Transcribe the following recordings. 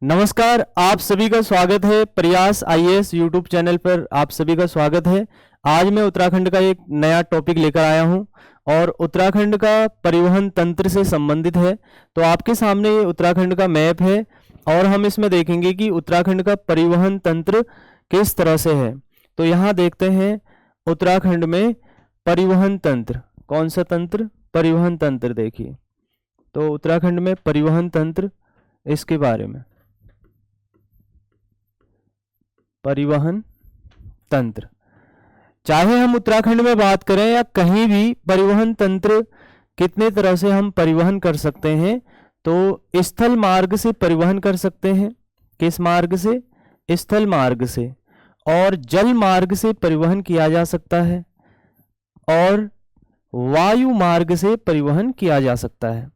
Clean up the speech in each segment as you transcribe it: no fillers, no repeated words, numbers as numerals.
नमस्कार, आप सभी का स्वागत है प्रयास आईएएस यूट्यूब चैनल पर। आप सभी का स्वागत है। आज मैं उत्तराखंड का एक नया टॉपिक लेकर आया हूं और उत्तराखंड का परिवहन तंत्र से संबंधित है। तो आपके सामने ये उत्तराखंड का मैप है और हम इसमें देखेंगे कि उत्तराखंड का परिवहन तंत्र किस तरह से है। तो यहाँ देखते हैं उत्तराखंड में परिवहन तंत्र, कौन सा तंत्र? परिवहन तंत्र। देखिए तो उत्तराखंड में परिवहन तंत्र, इसके बारे में परिवहन तंत्र, चाहे हम उत्तराखंड में बात करें या कहीं भी, परिवहन तंत्र कितने तरह से हम परिवहन कर सकते हैं। तो स्थल मार्ग से परिवहन कर सकते हैं। किस मार्ग से? स्थल मार्ग से। और जल मार्ग से परिवहन किया जा सकता है और वायु मार्ग से परिवहन किया जा सकता है।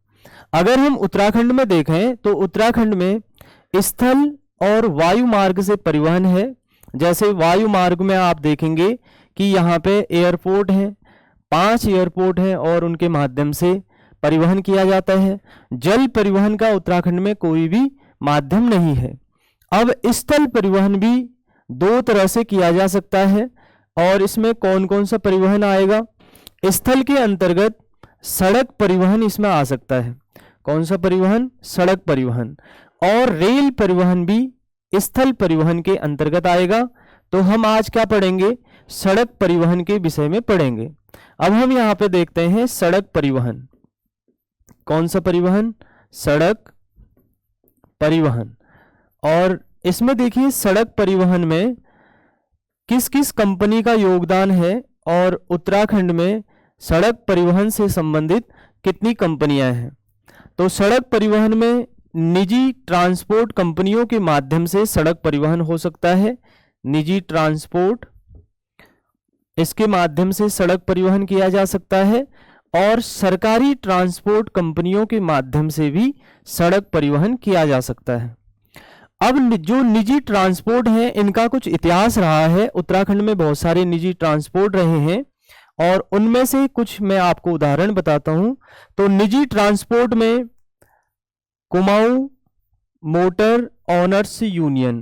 अगर हम उत्तराखंड में देखें तो उत्तराखंड में स्थल और वायु मार्ग से परिवहन है। जैसे वायु मार्ग में आप देखेंगे कि यहाँ पे एयरपोर्ट हैं, 5 एयरपोर्ट हैं और उनके माध्यम से परिवहन किया जाता है। जल परिवहन का उत्तराखंड में कोई भी माध्यम नहीं है। अब स्थल परिवहन भी 2 तरह से किया जा सकता है और इसमें कौन कौन सा परिवहन आएगा? स्थल के अंतर्गत सड़क परिवहन इसमें आ सकता है। कौन सा परिवहन? सड़क परिवहन। और रेल परिवहन भी स्थल परिवहन के अंतर्गत आएगा। तो हम आज क्या पढ़ेंगे? सड़क परिवहन के विषय में पढ़ेंगे। अब हम यहाँ पे देखते हैं सड़क परिवहन। कौन सा परिवहन? सड़क परिवहन। और इसमें देखिए सड़क परिवहन में किस किस कंपनी का योगदान है और उत्तराखंड में सड़क परिवहन से संबंधित कितनी कंपनियां हैं। तो सड़क परिवहन में निजी ट्रांसपोर्ट कंपनियों के माध्यम से सड़क परिवहन हो सकता है। निजी ट्रांसपोर्ट, इसके माध्यम से सड़क परिवहन किया जा सकता है और सरकारी ट्रांसपोर्ट कंपनियों के माध्यम से भी सड़क परिवहन किया जा सकता है। अब जो निजी ट्रांसपोर्ट हैं, इनका कुछ इतिहास रहा है। उत्तराखंड में बहुत सारे निजी ट्रांसपोर्ट रहे हैं और उनमें से कुछ मैं आपको उदाहरण बताता हूं। तो निजी ट्रांसपोर्ट में Kumaon motor honours union,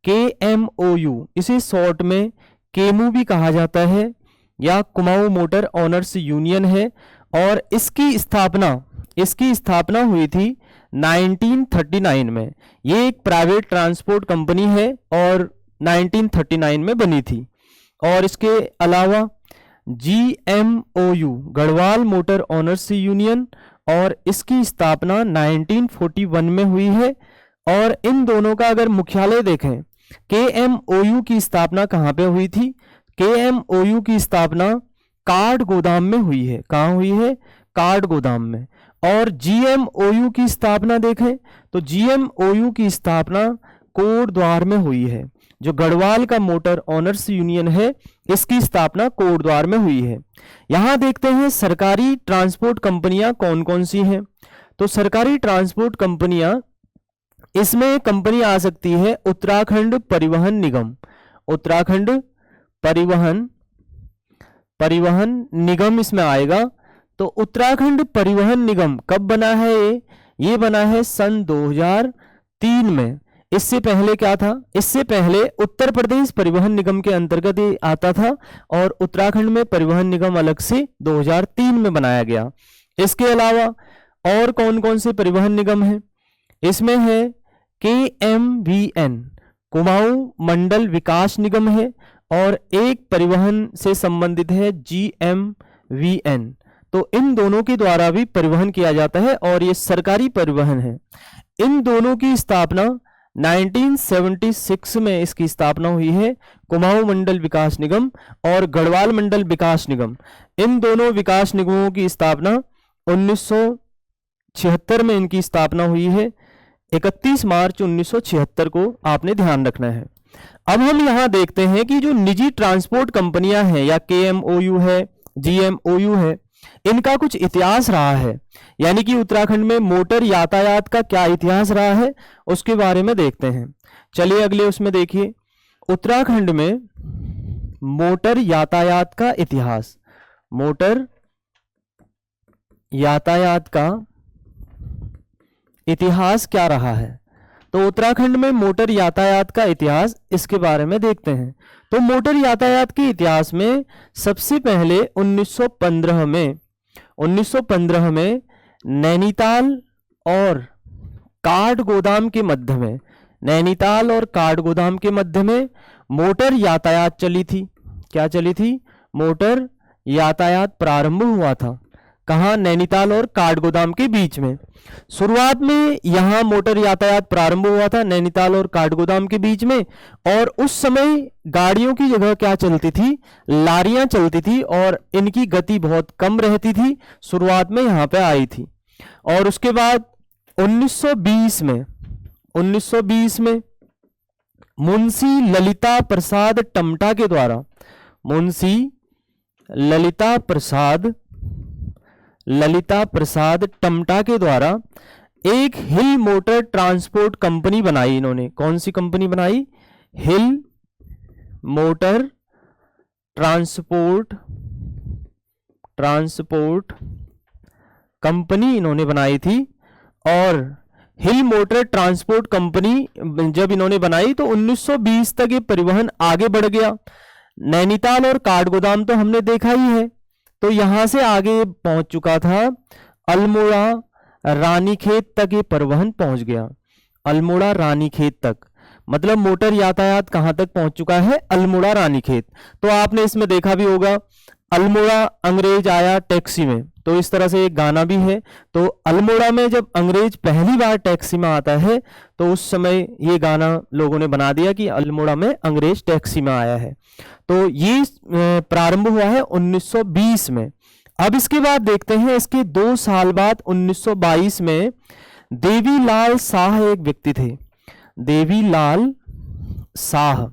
KMOU, इसे शॉर्ट में केमू भी कहा जाता है या कुमाऊं मोटर ऑनर्स यूनियन है। और इसकी स्थापना हुई थी 1939 में। ये एक प्राइवेट ट्रांसपोर्ट कंपनी है और 1939 में बनी थी। और इसके अलावा GMOU, Garhwal motor honours union, और इसकी स्थापना 1941 में हुई है। और इन दोनों का अगर मुख्यालय देखें, KMOU की स्थापना कहाँ पे हुई थी? KMOU की स्थापना काठगोदाम में हुई है। कहाँ हुई है? काठगोदाम में। और GMOU की स्थापना देखें तो GMOU की स्थापना कोटद्वार में हुई है। जो गढ़वाल का मोटर ऑनर्स यूनियन है, इसकी स्थापना कोटद्वार में हुई है। यहां देखते हैं सरकारी ट्रांसपोर्ट कंपनियां कौन कौन सी हैं। तो सरकारी ट्रांसपोर्ट कंपनियां, इसमें कंपनी आ सकती है उत्तराखंड परिवहन निगम। उत्तराखंड परिवहन निगम इसमें आएगा। तो उत्तराखंड परिवहन निगम कब बना है? ये बना है सन 2003 में। इससे पहले क्या था? इससे पहले उत्तर प्रदेश परिवहन निगम के अंतर्गत ये आता था और उत्तराखंड में परिवहन निगम अलग से 2003 में बनाया गया। इसके अलावा और कौन कौन से परिवहन निगम हैं? इसमें है KMVN, कुमाऊं मंडल विकास निगम है, और एक परिवहन से संबंधित है GMVN। तो इन दोनों के द्वारा भी परिवहन किया जाता है और ये सरकारी परिवहन है। इन दोनों की स्थापना 1976 में इसकी स्थापना हुई है। कुमाऊं मंडल विकास निगम और गढ़वाल मंडल विकास निगम, इन दोनों विकास निगमों की स्थापना 1976 में इनकी स्थापना हुई है। 31 मार्च 1976 को आपने ध्यान रखना है। अब हम यहाँ देखते हैं कि जो निजी ट्रांसपोर्ट कंपनियां हैं, या KMOU है, GMOU है, इनका कुछ इतिहास रहा है। यानी कि उत्तराखंड में मोटर यातायात का क्या इतिहास रहा है, उसके बारे में देखते हैं। चलिए अगले उसमें देखिए, उत्तराखंड में मोटर यातायात का इतिहास। मोटर यातायात का इतिहास क्या रहा है? तो उत्तराखंड में मोटर यातायात का इतिहास, इसके बारे में देखते हैं। तो मोटर यातायात के इतिहास में सबसे पहले 1915 में नैनीताल और काठगोदाम के मध्य में, नैनीताल और काठगोदाम के मध्य में मोटर यातायात चली थी। क्या चली थी? मोटर यातायात प्रारंभ हुआ था। कहाँ? नैनीताल और काठगोदाम के बीच में। शुरुआत में यहाँ मोटर यातायात प्रारंभ हुआ था नैनीताल और काठगोदाम के बीच में, और उस समय गाड़ियों की जगह क्या चलती थी? लारियां चलती थी, और इनकी गति बहुत कम रहती थी। शुरुआत में यहाँ पे आई थी। और उसके बाद 1920 में मुंशी ललिता प्रसाद टमटा के द्वारा, मुंशी ललिता प्रसाद टमटा के द्वारा एक हिल मोटर ट्रांसपोर्ट कंपनी बनाई इन्होंने। कौन सी कंपनी बनाई? हिल मोटर ट्रांसपोर्ट कंपनी इन्होंने बनाई थी। और हिल मोटर ट्रांसपोर्ट कंपनी जब इन्होंने बनाई तो 1920 तक ये परिवहन आगे बढ़ गया। नैनीताल और काठगोदाम तो हमने देखा ही है, तो यहां से आगे पहुंच चुका था अल्मोड़ा, रानीखेत तक ये परिवहन पहुंच गया। अल्मोड़ा रानीखेत तक, मतलब मोटर यातायात कहां तक पहुंच चुका है? अल्मोड़ा रानीखेत। तो आपने इसमें देखा भी होगा, अल्मोड़ा अंग्रेज आया टैक्सी में, तो इस तरह से एक गाना भी है। तो अल्मोड़ा में जब अंग्रेज पहली बार टैक्सी में आता है तो उस समय ये गाना लोगों ने बना दिया कि अल्मोड़ा में अंग्रेज टैक्सी में आया है। तो ये प्रारंभ हुआ है 1920 में। अब इसके बाद देखते हैं, इसके 2 साल बाद 1922 में देवीलाल शाह एक व्यक्ति थे, देवीलाल शाह।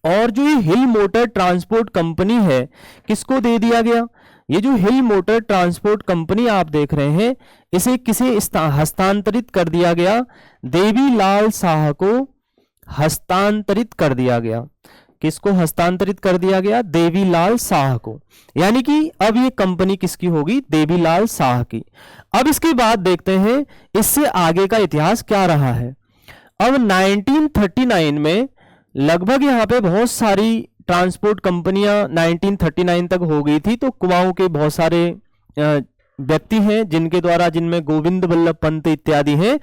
और जो ये हिल मोटर ट्रांसपोर्ट कंपनी है, किसको दे दिया गया? ये जो हिल मोटर ट्रांसपोर्ट कंपनी आप देख रहे हैं, इसे किसे हस्तांतरित कर दिया गया? देवीलाल शाह को हस्तांतरित कर दिया गया। किसको हस्तांतरित कर दिया गया? देवीलाल शाह को। यानी कि अब ये कंपनी किसकी होगी? देवीलाल शाह की। अब इसके बाद देखते हैं इससे आगे का इतिहास क्या रहा है। अब 1939 में लगभग यहाँ पे बहुत सारी ट्रांसपोर्ट कंपनियां 1939 तक हो गई थी। तो कुमाऊं के बहुत सारे व्यक्ति हैं जिनके द्वारा, जिनमें गोविंद बल्लभ पंत इत्यादि हैं,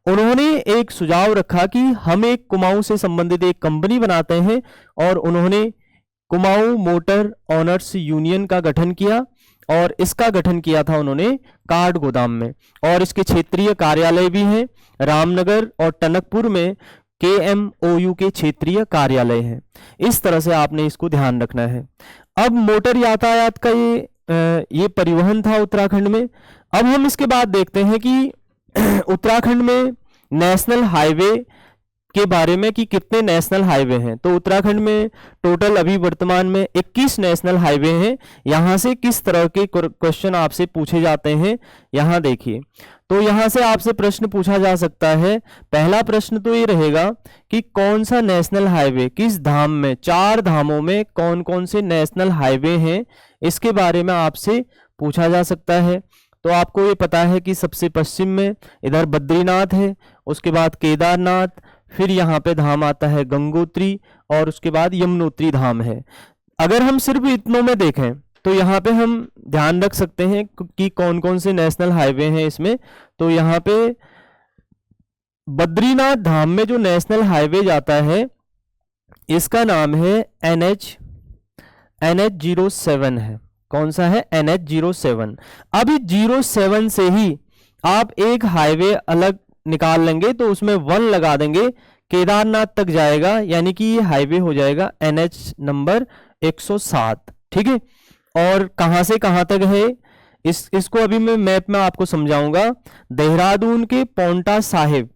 उन्होंने एक सुझाव रखा कि हम एक कुमाऊं से संबंधित एक कंपनी बनाते हैं, और उन्होंने कुमाऊं मोटर ऑनर्स यूनियन का गठन किया। और इसका गठन किया था उन्होंने काठगोदाम में, और इसके क्षेत्रीय कार्यालय भी हैं रामनगर और टनकपुर में KMOU के क्षेत्रीय कार्यालय हैं। इस तरह से आपने इसको ध्यान रखना है। अब मोटर यातायात का ये परिवहन था उत्तराखंड में। अब हम इसके बाद देखते हैं कि उत्तराखंड में नेशनल हाईवे के बारे में, कि कितने नेशनल हाईवे हैं। तो उत्तराखंड में टोटल अभी वर्तमान में 21 नेशनल हाईवे हैं। यहाँ से किस तरह के क्वेश्चन आपसे पूछे जाते हैं, यहाँ देखिए। तो यहाँ से आपसे प्रश्न पूछा जा सकता है। पहला प्रश्न तो ये रहेगा कि कौन सा नेशनल हाईवे किस धाम में, 4 धामों में कौन कौन से नेशनल हाईवे हैं, इसके बारे में आपसे पूछा जा सकता है। तो आपको ये पता है कि सबसे पश्चिम में इधर बद्रीनाथ है, उसके बाद केदारनाथ, फिर यहाँ पे धाम आता है गंगोत्री, और उसके बाद यमुनोत्री धाम है। अगर हम सिर्फ इतनों में देखें तो यहाँ पे हम ध्यान रख सकते हैं कि कौन कौन से नेशनल हाईवे हैं इसमें। तो यहाँ पे बद्रीनाथ धाम में जो नेशनल हाईवे जाता है, इसका नाम है NH07 है। कौन सा है? NH07। अभी 07 से ही आप एक हाईवे अलग निकाल लेंगे, तो उसमें 1 लगा देंगे, केदारनाथ तक जाएगा, यानी कि ये हाईवे हो जाएगा NH नंबर 107। ठीक है। और कहां से कहां तक है, इसको अभी मैं मैप में आपको समझाऊंगा। देहरादून के पोंटा साहिब,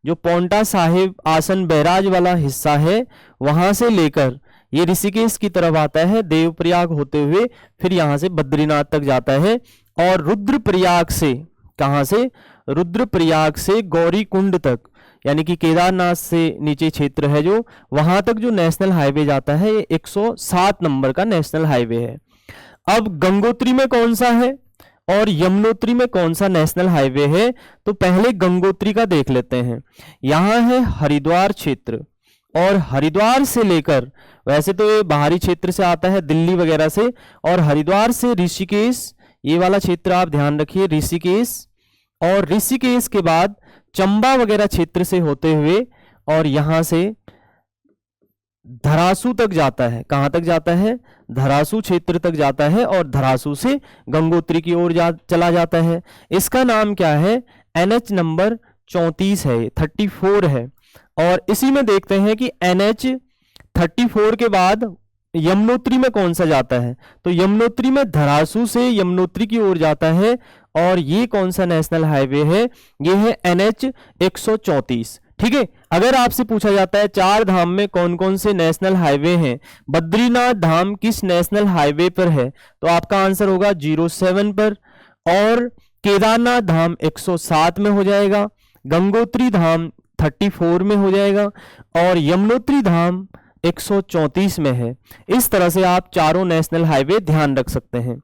जो पोंटा साहिब आसन बैराज वाला हिस्सा है, वहां से लेकर ये ऋषिकेश की तरफ आता है, देवप्रयाग होते हुए फिर यहां से बद्रीनाथ तक जाता है। और रुद्रप्रयाग से, कहां से? रुद्रप्रयाग से गौरीकुंड तक, यानी कि केदारनाथ से नीचे क्षेत्र है जो, वहां तक जो नेशनल हाईवे जाता है, ये 107 नंबर का नेशनल हाईवे है। अब गंगोत्री में कौन सा है? और यमुनोत्री में कौन सा नेशनल हाईवे है? तो पहले गंगोत्री का देख लेते हैं। यहाँ है हरिद्वार क्षेत्र, और हरिद्वार से लेकर, वैसे तो ये बाहरी क्षेत्र से आता है दिल्ली वगैरह से, और हरिद्वार से ऋषिकेश, ये वाला क्षेत्र आप ध्यान रखिए, ऋषिकेश, और ऋषिकेश के बाद चंबा वगैरह क्षेत्र से होते हुए और यहां से धरासू तक जाता है। कहां तक जाता है? धरासू क्षेत्र तक जाता है, और धरासू से गंगोत्री की ओर चला जाता है। इसका नाम क्या है? NH नंबर 34 है, 34 है। और इसी में देखते हैं कि NH 34 के बाद यमुनोत्री में कौन सा जाता है? तो यमुनोत्री में धरासू से यमुनोत्री की ओर जाता है, और ये कौन सा नेशनल हाईवे है? ये है NH 134। ठीक है। अगर आपसे पूछा जाता है चार धाम में कौन कौन से नेशनल हाईवे हैं, बद्रीनाथ धाम किस नेशनल हाईवे पर है? तो आपका आंसर होगा 07 पर, और केदारनाथ धाम 107 में हो जाएगा, गंगोत्री धाम 34 में हो जाएगा, और यमुनोत्री धाम 134 में है। इस तरह से आप चारों नेशनल हाईवे ध्यान रख सकते हैं।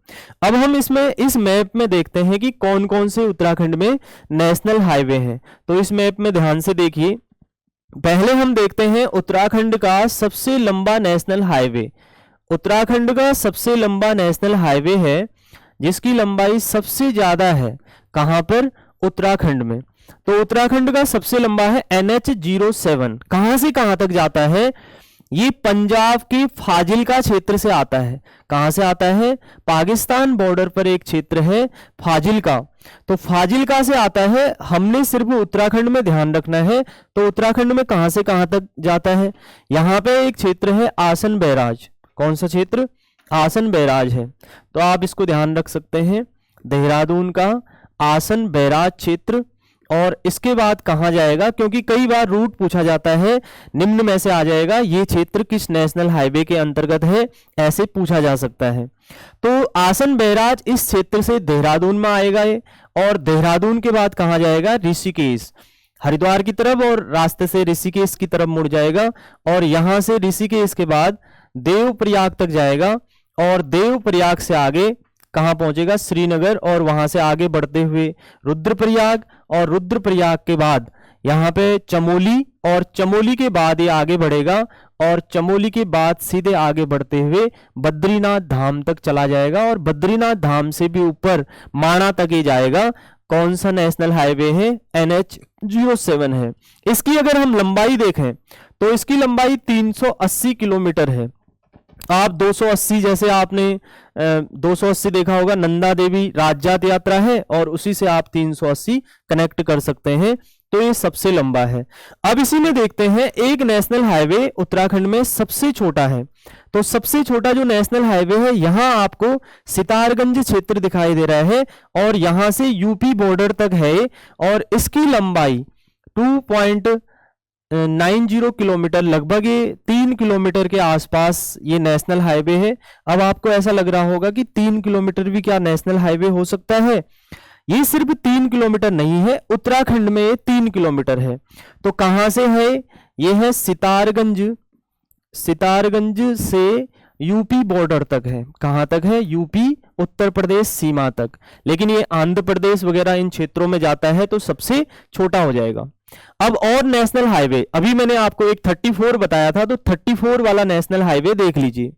अब हम इसमें इस मैप में देखते हैं कि कौन कौन से उत्तराखंड में नेशनल हाईवे हैं। तो इस मैप में ध्यान से देखिए, पहले हम देखते हैं उत्तराखंड का सबसे लंबा नेशनल हाईवे। उत्तराखंड का सबसे लंबा नेशनल हाईवे है जिसकी लंबाई सबसे ज्यादा है। कहां पर? उत्तराखंड में। तो उत्तराखंड का सबसे लंबा है NH 07। कहां से कहां तक जाता है? ये पंजाब के फाजिलका क्षेत्र से आता है। कहां से आता है? पाकिस्तान बॉर्डर पर एक क्षेत्र है फाजिलका, तो फाजिलका से आता है। हमने सिर्फ उत्तराखंड में ध्यान रखना है। तो उत्तराखंड में कहां से कहां तक जाता है? यहाँ पे एक क्षेत्र है आसन बैराज। कौन सा क्षेत्र? आसन बैराज है। तो आप इसको ध्यान रख सकते हैं, देहरादून का आसन बैराज क्षेत्र। और इसके बाद कहां जाएगा? क्योंकि कई बार रूट पूछा जाता है, निम्न में से आ जाएगा ये क्षेत्र किस नेशनल हाईवे के अंतर्गत है, ऐसे पूछा जा सकता है। तो आसन बैराज इस क्षेत्र से देहरादून में आएगा ये, और देहरादून के बाद कहां जाएगा? ऋषिकेश, हरिद्वार की तरफ, और रास्ते से ऋषिकेश की तरफ मुड़ जाएगा, और यहां से ऋषिकेश के बाद देवप्रयाग तक जाएगा, और देवप्रयाग से आगे कहां पहुंचेगा? श्रीनगर, और वहां से आगे बढ़ते हुए रुद्रप्रयाग, और रुद्रप्रयाग के बाद यहाँ पे चमोली, और चमोली के बाद ये आगे बढ़ेगा, और चमोली के बाद सीधे आगे बढ़ते हुए बद्रीनाथ धाम तक चला जाएगा, और बद्रीनाथ धाम से भी ऊपर माणा तक ही जाएगा। कौन सा नेशनल हाईवे है? NH 07 है। इसकी अगर हम लंबाई देखें तो इसकी लंबाई 380 किलोमीटर है। आप 280, जैसे आपने 280 देखा होगा, नंदा देवी राजजात यात्रा है, और उसी से आप 380 कनेक्ट कर सकते हैं। तो ये सबसे लंबा है। अब इसी में देखते हैं एक नेशनल हाईवे उत्तराखंड में सबसे छोटा है। तो सबसे छोटा जो नेशनल हाईवे है, यहां आपको सितारगंज क्षेत्र दिखाई दे रहा है, और यहां से यूपी बॉर्डर तक है, और इसकी लंबाई 2.90 किलोमीटर, लगभग ये 3 किलोमीटर के आसपास ये नेशनल हाईवे है। अब आपको ऐसा लग रहा होगा कि 3 किलोमीटर भी क्या नेशनल हाईवे हो सकता है? ये सिर्फ 3 किलोमीटर नहीं है, उत्तराखंड में ये 3 किलोमीटर है। तो कहां से है? ये है सितारगंज, सितारगंज से यूपी बॉर्डर तक है। कहां तक है? यूपी उत्तर प्रदेश सीमा तक। लेकिन ये आंध्र प्रदेश वगैरह इन क्षेत्रों में जाता है, तो सबसे छोटा हो जाएगा। अब और नेशनल हाईवे, अभी मैंने आपको एक 34 बताया था, तो 34 वाला नेशनल हाईवे देख लीजिए।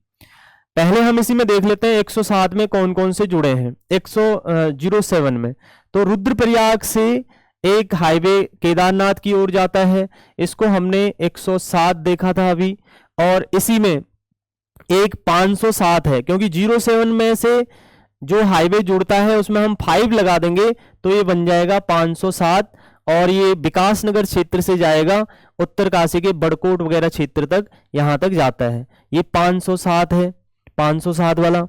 पहले हम इसी में देख लेते हैं 107 में कौन कौन से जुड़े हैं। 107 में तो रुद्रप्रयाग से एक हाईवे केदारनाथ की ओर जाता है, इसको हमने 107 देखा था अभी। और इसी में एक 507 है, क्योंकि 07 में से जो हाईवे जुड़ता है उसमें हम 5 लगा देंगे तो ये बन जाएगा 507, और ये विकासनगर क्षेत्र से जाएगा उत्तरकाशी के बड़कोट वगैरह क्षेत्र तक, यहां तक जाता है। ये 507 है, 507 वाला।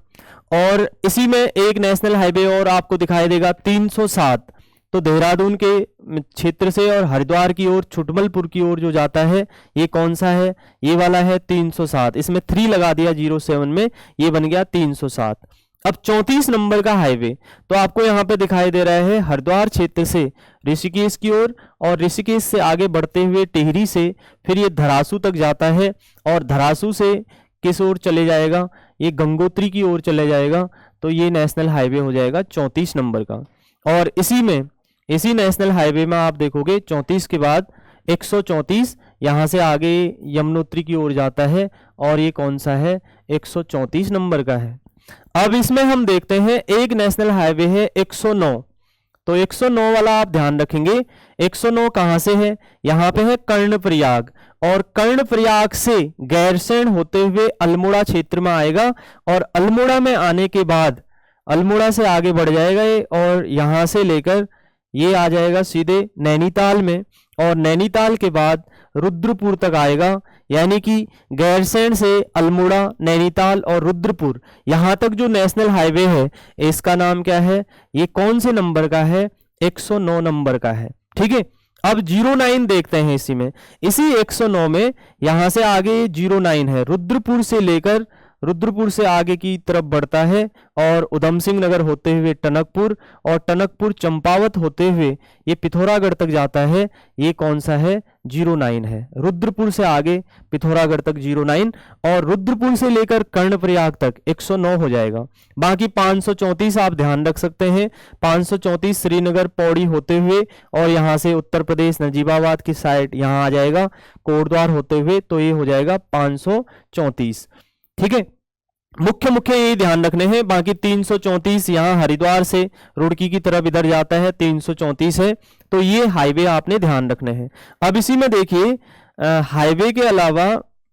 और इसी में एक नेशनल हाईवे और आपको दिखाई देगा 307, तो देहरादून के क्षेत्र से और हरिद्वार की ओर, छुटमलपुर की ओर जो जाता है, ये कौन सा है? ये वाला है 307। इसमें 3 लगा दिया 07 में, ये बन गया 307। अब 34 नंबर का हाईवे तो आपको यहाँ पे दिखाई दे रहा है हरिद्वार क्षेत्र से ऋषिकेश की ओर, और ऋषिकेश से आगे बढ़ते हुए टिहरी से फिर ये धरासू तक जाता है, और धरासू से किस ओर चले जाएगा? ये गंगोत्री की ओर चले जाएगा। तो ये नेशनल हाईवे हो जाएगा 34 नंबर का। और इसी नेशनल हाईवे में आप देखोगे 34 के बाद 134 यहाँ से आगे यमुनोत्री की ओर जाता है और ये कौन सा है, 134 नंबर का है। अब इसमें हम देखते हैं एक नेशनल हाईवे है 109, तो 109 वाला आप ध्यान रखेंगे। 109 कहाँ से है, यहाँ पे है कर्णप्रयाग, और कर्णप्रयाग से गैरसैंण होते हुए अल्मोड़ा क्षेत्र में आएगा, और अल्मोड़ा में आने के बाद अल्मोड़ा से आगे बढ़ जाएगा ये, और यहाँ से लेकर ये आ जाएगा सीधे नैनीताल में, और नैनीताल के बाद रुद्रपुर तक आएगा। यानी कि गैरसैंण से अल्मोड़ा, नैनीताल और रुद्रपुर, यहाँ तक जो नेशनल हाईवे है इसका नाम क्या है, ये कौन से नंबर का है, 109 नंबर का है। ठीक है, अब 09 देखते हैं इसी 109 में यहाँ से आगे 09 है, रुद्रपुर से आगे की तरफ बढ़ता है और उधम सिंह नगर होते हुए टनकपुर, और टनकपुर चंपावत होते हुए ये पिथौरागढ़ तक जाता है। ये कौन सा है, 09 है। रुद्रपुर से आगे पिथौरागढ़ तक 09, और रुद्रपुर से लेकर कर्णप्रयाग तक 109 हो जाएगा। बाकी 534 आप ध्यान रख सकते हैं, 534 श्रीनगर पौड़ी होते हुए और यहाँ से उत्तर प्रदेश नजीबाबाद की साइड यहाँ आ जाएगा कोटद्वार होते हुए, तो ये हो जाएगा 534। ठीक है, मुख्य ये ध्यान रखने हैं। बाकी 334 यहाँ हरिद्वार से रुड़की की तरफ इधर जाता है, 334 है, तो ये हाईवे आपने ध्यान रखने हैं। अब इसी में देखिए हाईवे के अलावा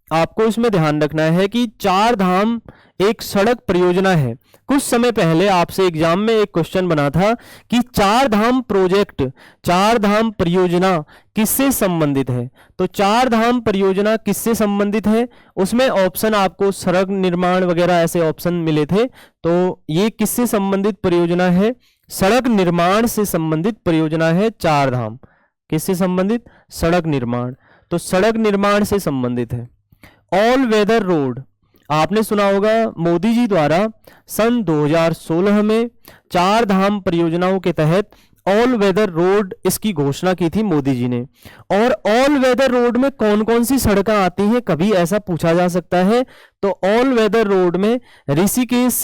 आपको इसमें ध्यान रखना है कि चार धाम एक सड़क परियोजना है। कुछ समय पहले आपसे एग्जाम में एक क्वेश्चन बना था कि चार धाम प्रोजेक्ट, चार धाम परियोजना किससे संबंधित है। तो चार धाम परियोजना किससे संबंधित है, उसमें ऑप्शन आपको सड़क निर्माण वगैरह ऐसे ऑप्शन मिले थे। तो ये किससे संबंधित परियोजना है, सड़क निर्माण से संबंधित परियोजना है चार धाम। किससे संबंधित, सड़क निर्माण, तो सड़क निर्माण से संबंधित है। ऑल वेदर रोड आपने सुना होगा, मोदी जी द्वारा सन 2016 में चार धाम परियोजनाओं के तहत ऑल वेदर रोड इसकी घोषणा की थी मोदी जी ने। और ऑल वेदर रोड में कौन कौन सी सड़कें आती हैं, कभी ऐसा पूछा जा सकता है। तो ऑल वेदर रोड में ऋषिकेश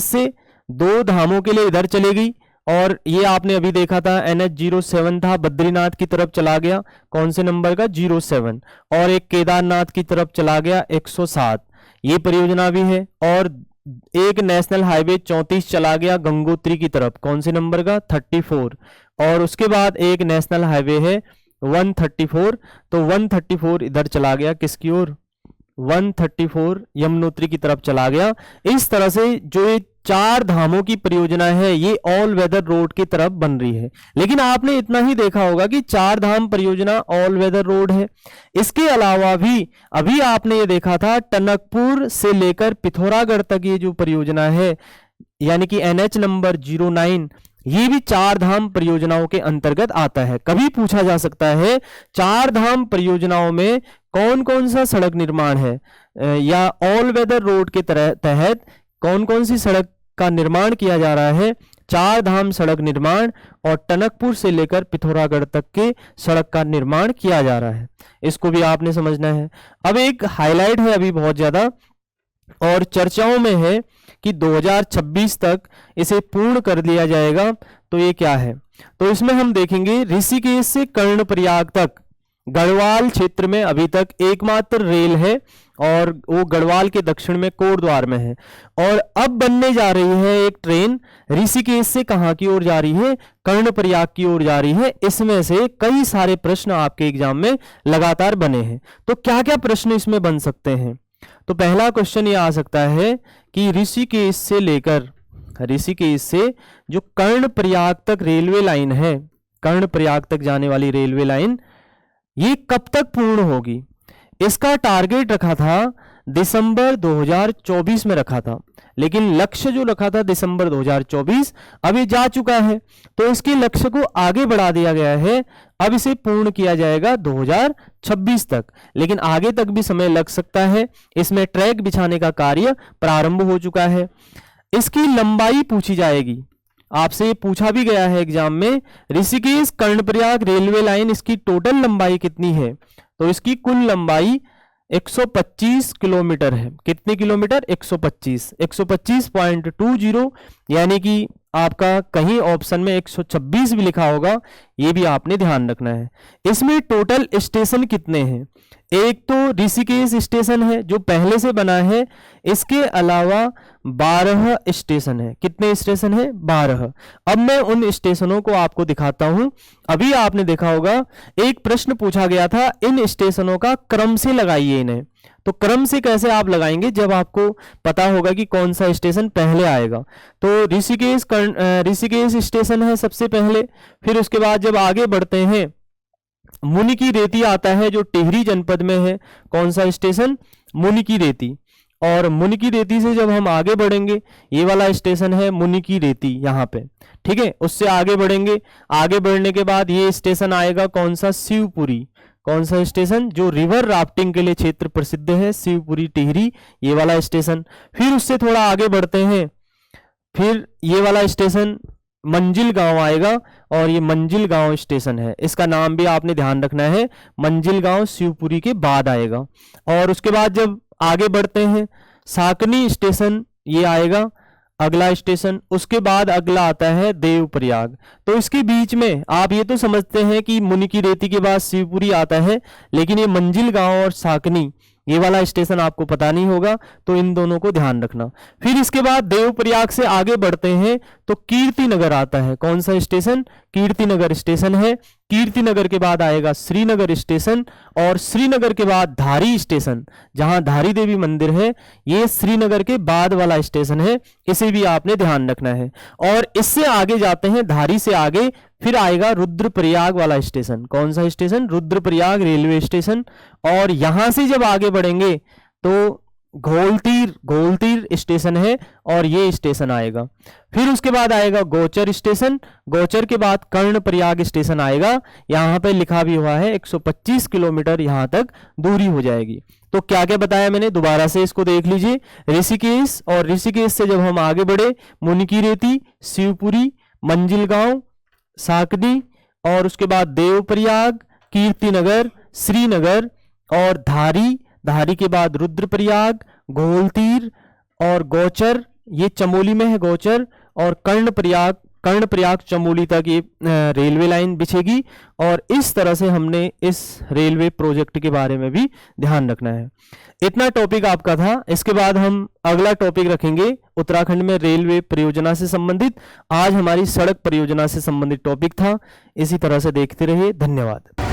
से 2 धामों के लिए इधर चलेगी, और ये आपने अभी देखा था NH07 था, बद्रीनाथ की तरफ चला गया, कौन से नंबर का, 07, और एक केदारनाथ की तरफ चला गया 107, ये परियोजना भी है। और एक नेशनल हाईवे 34 चला गया गंगोत्री की तरफ, कौन से नंबर का, 34, और उसके बाद एक नेशनल हाईवे है 134, तो 134 इधर चला गया किसकी ओर, 134 यमुनोत्री की तरफ चला गया। इस तरह से जो ये चार धामों की परियोजना है ये ऑल वेदर रोड की तरफ बन रही है। लेकिन आपने इतना ही देखा होगा कि चार धाम परियोजना ऑल वेदर रोड है। इसके अलावा भी अभी आपने ये देखा था टनकपुर से लेकर पिथौरागढ़ तक ये जो परियोजना है, यानी कि NH नंबर 09, ये भी चार धाम परियोजनाओं के अंतर्गत आता है। कभी पूछा जा सकता है चार धाम परियोजनाओं में कौन कौन सा सड़क निर्माण है, या ऑल वेदर रोड के तहत कौन कौन सी सड़क का निर्माण किया जा रहा है। चार धाम सड़क निर्माण और टनकपुर से लेकर पिथौरागढ़ तक के सड़क का निर्माण किया जा रहा है, इसको भी आपने समझना है। अब एक हाईलाइट है अभी बहुत ज्यादा और चर्चाओं में है कि 2026 तक इसे पूर्ण कर लिया जाएगा। तो ये क्या है, तो इसमें हम देखेंगे ऋषिकेश से कर्णप्रयाग तक गढ़वाल क्षेत्र में अभी तक एकमात्र रेल है, और वो गढ़वाल के दक्षिण में कोटद्वार में है। और अब बनने जा रही है एक ट्रेन, ऋषिकेश से कहां की ओर जा रही है, कर्णप्रयाग की ओर जा रही है। इसमें से कई सारे प्रश्न आपके एग्जाम में लगातार बने हैं। तो क्या क्या प्रश्न इसमें बन सकते हैं, तो पहला क्वेश्चन ये आ सकता है कि ऋषिकेश से जो कर्णप्रयाग तक रेलवे लाइन है, कर्णप्रयाग तक जाने वाली रेलवे लाइन, ये कब तक पूर्ण होगी। इसका टारगेट रखा था दिसंबर 2024 में रखा था, लेकिन लक्ष्य जो रखा था दिसंबर 2024 अभी जा चुका है, तो इसके लक्ष्य को आगे बढ़ा दिया गया है। अब इसे पूर्ण किया जाएगा 2026 तक, लेकिन आगे तक भी समय लग सकता है। इसमें ट्रैक बिछाने का कार्य प्रारंभ हो चुका है। इसकी लंबाई पूछी जाएगी, आपसे पूछा भी गया है एग्जाम में, ऋषिकेश कर्णप्रयाग रेलवे लाइन इसकी टोटल लंबाई कितनी है। तो इसकी कुल लंबाई 125 किलोमीटर है। कितने किलोमीटर? 125, 125.20, यानी कि आपका कहीं ऑप्शन में 126 भी लिखा होगा, ये भी आपने ध्यान रखना है। इसमें टोटल स्टेशन कितने हैं? एक तो ऋषिकेश स्टेशन है जो पहले से बना है, इसके अलावा 12 स्टेशन है। कितने स्टेशन है? 12। अब मैं उन स्टेशनों को आपको दिखाता हूं। अभी आपने देखा होगा एक प्रश्न पूछा गया था, इन स्टेशनों का क्रम से लगाइए इन्हें। तो क्रम से कैसे आप लगाएंगे? जब आपको पता होगा कि कौन सा स्टेशन पहले आएगा। तो ऋषिकेश स्टेशन है सबसे पहले, फिर उसके बाद जब आगे बढ़ते हैं मुनिकी रेती आता है जो टिहरी जनपद में है। कौन सा स्टेशन? मुनिकी रेती। और मुनिकी रेती से जब हम आगे बढ़ेंगे, ये वाला स्टेशन है मुनिकी रेती यहाँ पे, ठीक है। उससे आगे बढ़ेंगे, आगे बढ़ने के बाद ये स्टेशन आएगा कौन सा? शिवपुरी। कौन सा स्टेशन? जो रिवर राफ्टिंग के लिए क्षेत्र प्रसिद्ध है, शिवपुरी टिहरी, ये वाला स्टेशन। फिर उससे थोड़ा आगे बढ़ते हैं, फिर ये वाला स्टेशन मंजिल गांव आएगा, और ये मंजिल गांव स्टेशन है, इसका नाम भी आपने ध्यान रखना है। मंजिल गांव शिवपुरी के बाद आएगा। और उसके बाद जब आगे बढ़ते हैं, साकनी स्टेशन ये आएगा अगला स्टेशन। उसके बाद अगला आता है देवप्रयाग। तो इसके बीच में आप ये तो समझते हैं कि मुनिकी रेती के बाद शिवपुरी आता है, लेकिन ये मंजिल गांव और साकनी ये वाला स्टेशन आपको पता नहीं होगा, तो इन दोनों को ध्यान रखना। फिर इसके बाद देवप्रयाग से आगे बढ़ते हैं तो कीर्तिनगर आता है। कौन सा स्टेशन? कीर्तिनगर स्टेशन है। कीर्तिनगर के बाद आएगा श्रीनगर स्टेशन, और श्रीनगर के बाद धारी स्टेशन, जहां धारी देवी मंदिर है, ये श्रीनगर के बाद वाला स्टेशन है, इसे भी आपने ध्यान रखना है। और इससे आगे जाते हैं, धारी से आगे फिर आएगा रुद्रप्रयाग वाला स्टेशन। कौन सा स्टेशन? Rudraprayag railway station. और यहां से जब आगे बढ़ेंगे तो घोलतीर स्टेशन है, और ये स्टेशन आएगा। फिर उसके बाद आएगा गोचर स्टेशन। गोचर के बाद कर्णप्रयाग स्टेशन आएगा। यहाँ पे लिखा भी हुआ है 125 किलोमीटर यहाँ तक दूरी हो जाएगी। तो क्या क्या बताया मैंने, दोबारा से इसको देख लीजिए। ऋषिकेश, और ऋषिकेश से जब हम आगे बढ़े, मुनिकी रेती, शिवपुरी, मंजिलगांव, साकनी, और उसके बाद देवप्रयाग, कीर्तिनगर, श्रीनगर और धारी, धारी के बाद रुद्रप्रयाग, घोलतीर और गोचर, ये चमोली में है गोचर, और कर्णप्रयाग चमोली तक ये रेलवे लाइन बिछेगी। और इस तरह से हमने इस रेलवे प्रोजेक्ट के बारे में भी ध्यान रखना है। इतना टॉपिक आपका था। इसके बाद हम अगला टॉपिक रखेंगे उत्तराखंड में रेलवे परियोजना से संबंधित। आज हमारी सड़क परियोजना से संबंधित टॉपिक था। इसी तरह से देखते रहिए। धन्यवाद।